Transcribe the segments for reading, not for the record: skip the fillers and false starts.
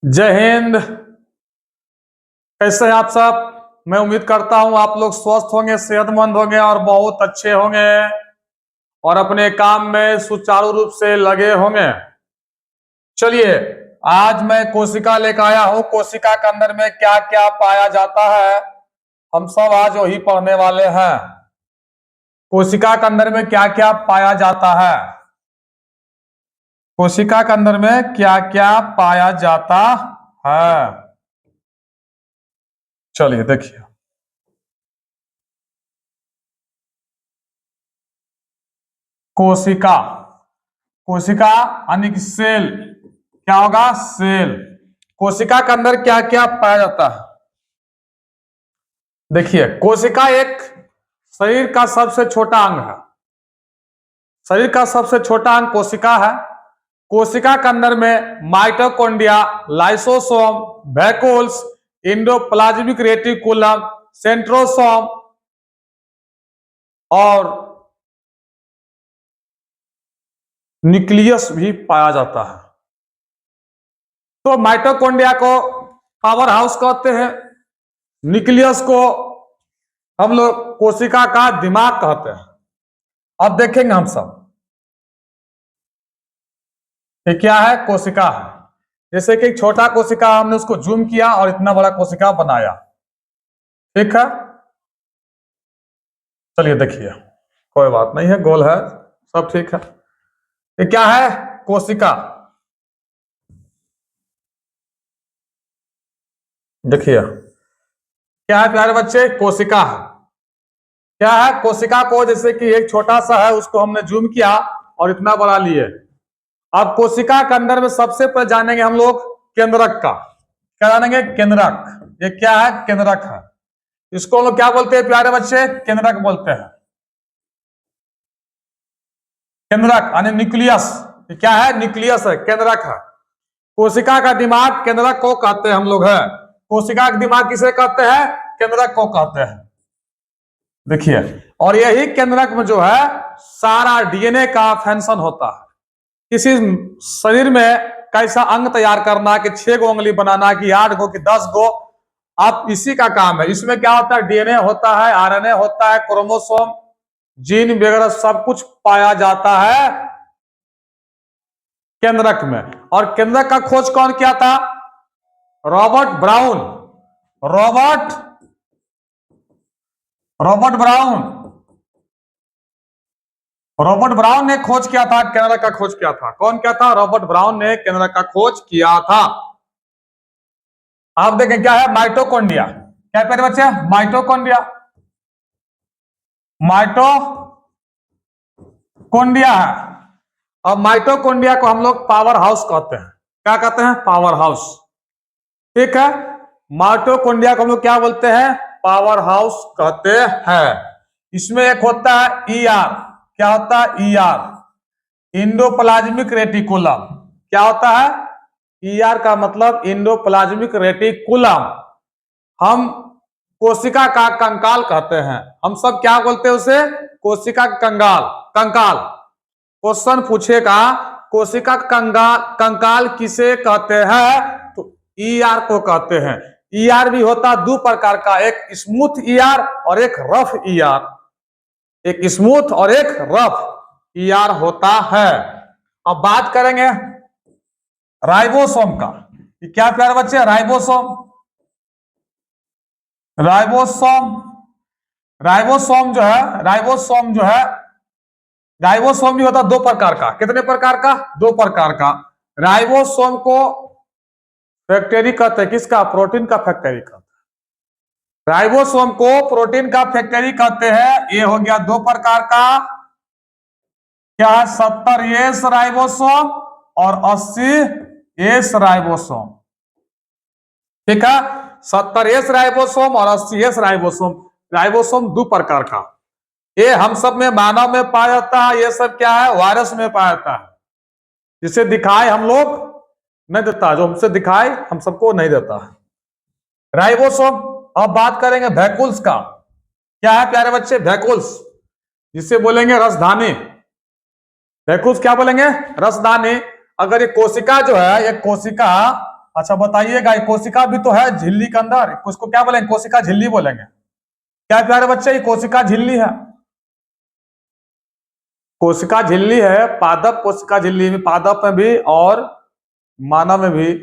जय हिंद। कैसे हैं आप सब? मैं उम्मीद करता हूं आप लोग स्वस्थ होंगे, सेहतमंद होंगे और बहुत अच्छे होंगे और अपने काम में सुचारू रूप से लगे होंगे। चलिए, आज मैं कोशिका लेकर आया हूं। कोशिका के अंदर में क्या क्या पाया जाता है, हम सब आज वही पढ़ने वाले हैं। कोशिका के अंदर में क्या क्या पाया जाता है, कोशिका के अंदर में क्या क्या पाया जाता है। चलिए देखिए, कोशिका, कोशिका यानी कि सेल। क्या होगा? सेल। कोशिका के अंदर क्या क्या पाया जाता है? देखिए, कोशिका एक शरीर का सबसे छोटा अंग है। शरीर का सबसे छोटा अंग कोशिका है। कोशिका के अंदर में mitochondria, lysosome, vacuoles, endoplasmic reticulum, centrosome और न्यूक्लियस भी पाया जाता है। तो माइटोकॉन्ड्रिया को पावर हाउस कहते हैं, न्यूक्लियस को हम लोग कोशिका का दिमाग कहते हैं। अब देखेंगे हम सब ये क्या है। कोशिका है, जैसे कि एक छोटा कोशिका हमने उसको जूम किया और इतना बड़ा कोशिका बनाया। ठीक है, चलिए देखिए, कोई बात नहीं है, गोल है, सब ठीक है। ये क्या है? कोशिका। देखिए क्या है प्यारे बच्चे? कोशिका है। क्या है? कोशिका को जैसे कि एक छोटा सा है, उसको हमने जूम किया और इतना बड़ा लिए। अब कोशिका के अंदर में सबसे पहले जानेंगे हम लोग केंद्रक का। क्या जानेंगे? केंद्रक। ये क्या है? केंद्रक है। इसको हम लोग क्या बोलते हैं प्यारे बच्चे? केंद्रक बोलते हैं। केंद्रक यानी न्यूक्लियस। ये क्या है? न्यूक्लियस है, केंद्रक है। कोशिका का दिमाग केंद्रक को कहते हैं हम लोग है। कोशिका का दिमाग किसे कहते हैं? केंद्रक को कहते हैं। देखिए, और यही केंद्रक में जो है सारा डीएनए का फंक्शन होता है। किसी शरीर में कैसा अंग तैयार करना, कि 6 गो उंगली बनाना, कि 8 गो, कि 10 गो, आप इसी का काम है। इसमें क्या होता है? डीएनए होता है, आरएनए होता है, क्रोमोसोम, जीन वगैरह सब कुछ पाया जाता है केंद्रक में। और केंद्रक का खोज कौन किया था? Robert brown. Robert Robert brown Robert brown ने खोज किया था, केंद्रक का खोज किया था। कौन किया था? रॉबर्ट ब्राउन ने केंद्रक का खोज किया था। आप देखें क्या है? माइटोकॉन्ड्रिया। क्या प्यारे बच्चे? माइटोकॉन्ड्रिया। माइटोकॉन्ड्रिया है। अब माइटोकॉन्ड्रिया को हम लोग पावर हाउस कहते हैं। क्या कहते हैं? Power house. ठीक है, माइटोकॉन्ड्रिया को हम लोग क्या बोलते हैं? पावर हाउस कहते हैं। इसमें एक होता है ईआर। क्या होता है? ER, endoplasmic reticulum. क्या होता है? ईआर का मतलब इंडोप्लाज्मिक रेटिकुलम। हम कोशिका का कंकाल कहते हैं। हम सब क्या बोलते हैं उसे? कोशिका का कंकाल। कंकाल। क्वेश्चन पूछेगा कोशिका कंकाल, कंकाल किसे कहते हैं? तो ईआर को कहते हैं। ईआर भी होता है दो प्रकार का, एक स्मूथ ईआर और एक रफ ईआर। एक स्मूथ और एक रफ ईआर होता है। अब बात करेंगे राइबोसोम का। क्या प्यारे बच्चे? राइबोसोम। राइबोसोम राइबोसोम जो है, राइबोसोम भी होता है दो प्रकार का। कितने प्रकार का? दो प्रकार का। राइबोसोम को फैक्टरी कहते हैं। किसका? प्रोटीन का फैक्टरी कहते हैं। राइबोसोम को प्रोटीन का फैक्टरी कहते हैं। ये हो गया दो प्रकार का। क्या है? 70 एस राइबोसोम और 80 एस राइबोसोम। ठीक है, 70 एस राइबोसोम और 80 एस राइबोसोम। राइबोसोम दो प्रकार का। ये हम सब में, मानव में पाया जाता है। ये सब क्या है? वायरस में पाया जाता है। जिसे दिखाए हम लोग नहीं देता, जो हमसे दिखाए हम सबको नहीं देता है राइबोसोम। अब बात करेंगे वैक्यूल्स का। क्या है प्यारे बच्चे? वैक्यूल्स, जिसे बोलेंगे रसधानी। वैक्यूल्स क्या बोलेंगे? रसधानी। अगर ये कोशिका जो है, ये कोशिका अच्छा बताइएगा, ये कोशिका भी तो है झिल्ली के अंदर, उसको क्या बोलेंगे? कोशिका झिल्ली बोलेंगे। क्या प्यारे बच्चे, ये कोशिका झिल्ली है, कोशिका झिल्ली है। पादप कोशिका झिल्ली में, पादप में भी और मानव में भी,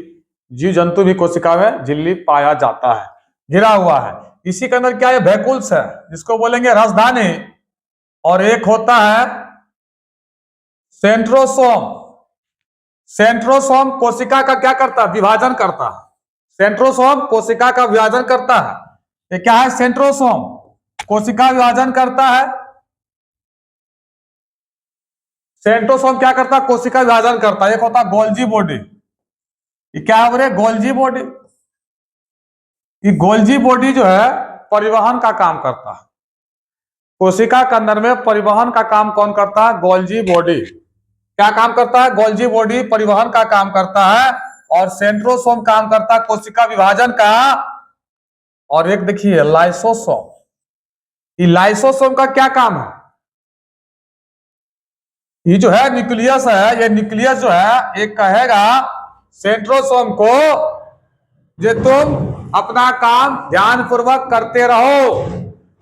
जीव जंतु भी कोशिका में झिल्ली पाया जाता है, घिरा हुआ है। इसी के अंदर क्या है? वैकुल्स है, जिसको बोलेंगे राजधानी। और एक होता है सेंट्रोसोम। सेंट्रोसोम कोशिका का क्या करता है? विभाजन करता है। सेंट्रोसोम कोशिका का विभाजन करता है। ये क्या है? सेंट्रोसोम कोशिका विभाजन करता है। सेंट्रोसोम क्या करता है? कोशिका विभाजन करता है। एक होता है गोल्जी बॉडी। ये क्या है? Golgi body. ये गोल्जी बॉडी जो है परिवहन का काम करता है। कोशिका के अंदर में परिवहन का काम कौन करता है? Golgi body. क्या काम करता है? गोल्जी बॉडी परिवहन का काम करता है। और सेंट्रोसोम काम करता है कोशिका विभाजन का। और एक देखिए लाइसोसोम। ये लाइसोसोम का क्या काम है? ये जो है न्यूक्लियस है, ये न्यूक्लियस जो है ये कहेगा सेंट्रोसोम को, जे तुम अपना काम ध्यान पूर्वक करते रहो।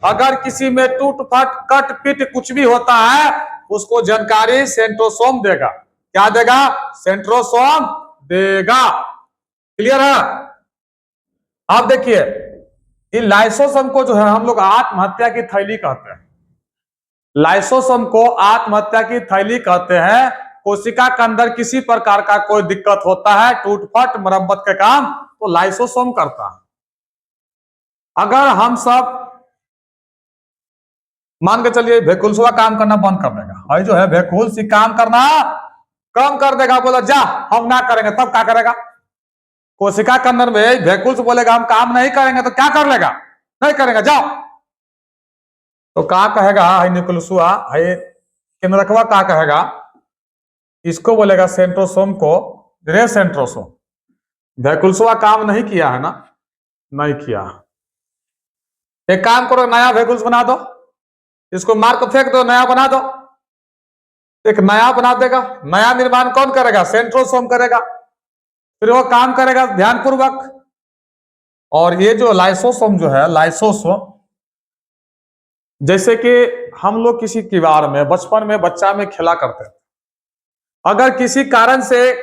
अगर किसी में टूट फट कट पिट कुछ भी होता है, उसको जानकारी सेंट्रोसोम देगा। क्या देगा? सेंट्रोसोम देगा। क्लियर है? अब देखिए, ये लाइसोसोम को जो है हम लोग आत्महत्या की थैली कहते हैं। लाइसोसोम को आत्महत्या की थैली कहते हैं। कोशिका के अंदर किसी प्रकार का कोई दिक्कत होता है, टूटफट मरम्मत के काम, तो लाइसोसोम करता है। अगर हम सब मान के चलिए वैकुल्सवा काम करना बंद कर देगा, भाई जो है वैकुल्स काम करना कम कर देगा, बोला जा हम ना करेंगे, तब क्या करेगा? कोशिका के अंदर में वैकुल्स बोलेगा हम काम नहीं करेंगे, तो क्या कर लेगा? नहीं करेगा, जाओ। तो क्या कहेगा? हाई न्यूक्लियसवा, हाई केंद्रकवा क्या कहेगा? इसको बोलेगा सेंट्रोसोम को, रे सेंट्रोसोम वैकुल्सवा काम नहीं किया है ना, नहीं किया। एक काम करो, नया वैकुल्स बना दो, इसको मार को फेंक दो, नया बना दो। एक नया बना देगा। नया निर्माण कौन करेगा? सेंट्रोसोम करेगा। फिर वो काम करेगा ध्यानपूर्वक। और ये जो लाइसोसोम जो है, लाइसोसोम जैसे कि हम लोग किसी किवाड़ में बचपन में बच्चा में खेला करते थे, अगर किसी कारण से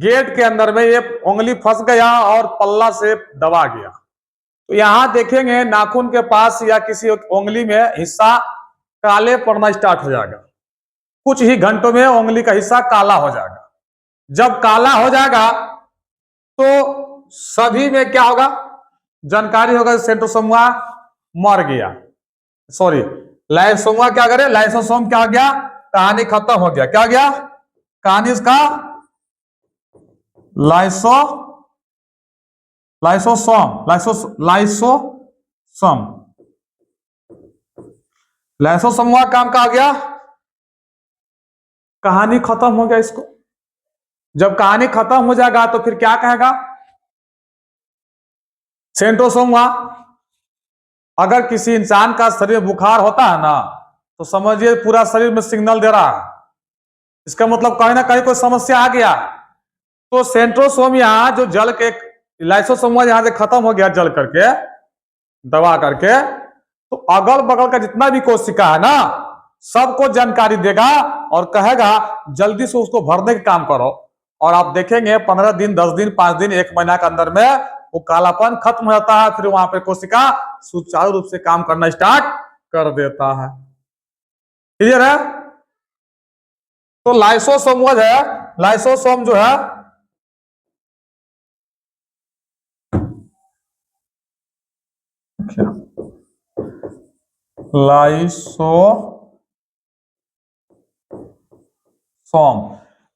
गेट के अंदर में ये उंगली फंस गया और पल्ला से दबा गया, तो यहां देखेंगे नाखून के पास या किसी उंगली में हिस्सा काले पड़ना स्टार्ट हो जाएगा। कुछ ही घंटों में उंगली का हिस्सा काला हो जाएगा। जब काला हो जाएगा तो सभी में क्या होगा? जानकारी होगा सेंट्रोसोमा मर गया, सॉरी लाइसोसोम क्या करे? लाइसोसोम क्या हो गया? कहानी खत्म हो गया। क्या हो गया कहानी इसका? लाइसोसोम लाइसोसोम काम का आ गया, कहानी खत्म हो गया इसको। जब कहानी खत्म हो जाएगा तो फिर क्या कहेगा? सेंट्रोसोम। अगर किसी इंसान का शरीर बुखार होता है ना, तो समझिए पूरा शरीर में सिग्नल दे रहा है, इसका मतलब कहीं ना कहीं कोई समस्या आ गया। तो सेंट्रोसोम यहाँ जो जल के, लाइसोसोम यहां से खत्म हो गया जल करके, दबा करके, तो अगल बगल का जितना भी कोशिका है ना, सबको जानकारी देगा और कहेगा जल्दी से उसको भरने का काम करो। और आप देखेंगे 15 दिन, 10 दिन, 5 दिन, 1 महीना के अंदर में वो कालापन खत्म हो जाता है। फिर वहां पे कोशिका सुचारू रूप से काम करना स्टार्ट कर देता है। क्लियर है? तो लाइसोसोम है, लाइसोसोम जो है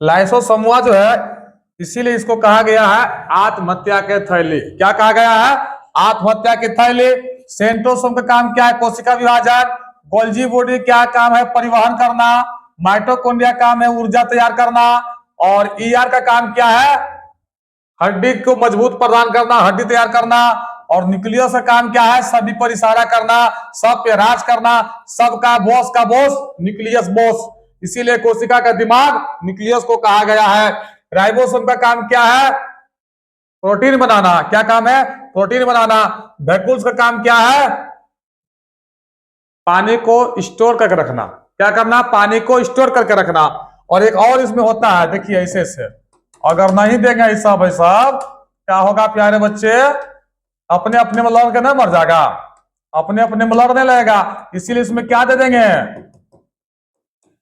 लाइसोसोम जो है, इसीलिए इसको कहा गया है आत्महत्या के थैली। क्या कहा गया है? आत्महत्या की थैली। सेंट्रोसोम का काम क्या है? कोशिका विभाजन। गोल्जी बॉडी क्या काम है? परिवहन करना। माइटोकॉन्ड्रिया काम है ऊर्जा तैयार करना। और ईआर का काम क्या है? हड्डी को मजबूत प्रदान करना, हड्डी तैयार करना। और न्यूक्लियस का काम क्या है? सभी पर इशारा करना, सब पे राज करना, सबका बॉस का बॉस न्यूक्लियस बॉस। इसीलिए कोशिका का दिमाग न्यूक्लियस को कहा गया है। राइबोसोम का काम क्या है? प्रोटीन बनाना। क्या काम है? प्रोटीन बनाना। वैक्यूल्स का काम क्या है? पानी को स्टोर करके रखना। क्या करना? पानी को स्टोर करके रखना। और एक और इसमें होता है, देखिए ऐसे से, अगर नहीं देंगे हिसाब भाई साहब, क्या होगा प्यारे बच्चे? अपने अपने में लड़ के ना मर जाएगा, अपने अपने में लड़ने लगेगा। इसीलिए इसमें क्या दे देंगे?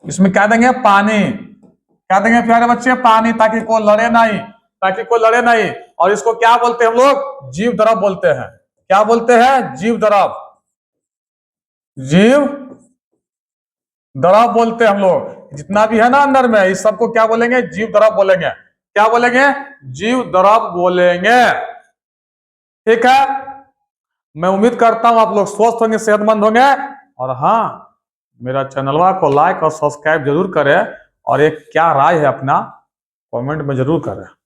इसमें क्या देंगे? पानी। क्या देंगे प्यारे बच्चे? पानी, ताकि कोई लड़े नहीं, ताकि कोई लड़े नहीं। और इसको क्या बोलते हैं हम लोग? जीव द्रव बोलते हैं। क्या बोलते हैं? जीव द्रव। जीव द्रव बोलते हैं हम लोग। जितना भी है ना अंदर में, इस सबको क्या बोलेंगे? जीव द्रव बोलेंगे। क्या बोलेंगे? जीव द्रव बोलेंगे। ठीक है, मैं उम्मीद करता हूं आप लोग स्वस्थ होंगे, सेहतमंद होंगे। और हाँ, मेरा चैनलवा को लाइक और सब्सक्राइब जरूर करें। और एक क्या राय है अपना कमेंट में जरूर करें।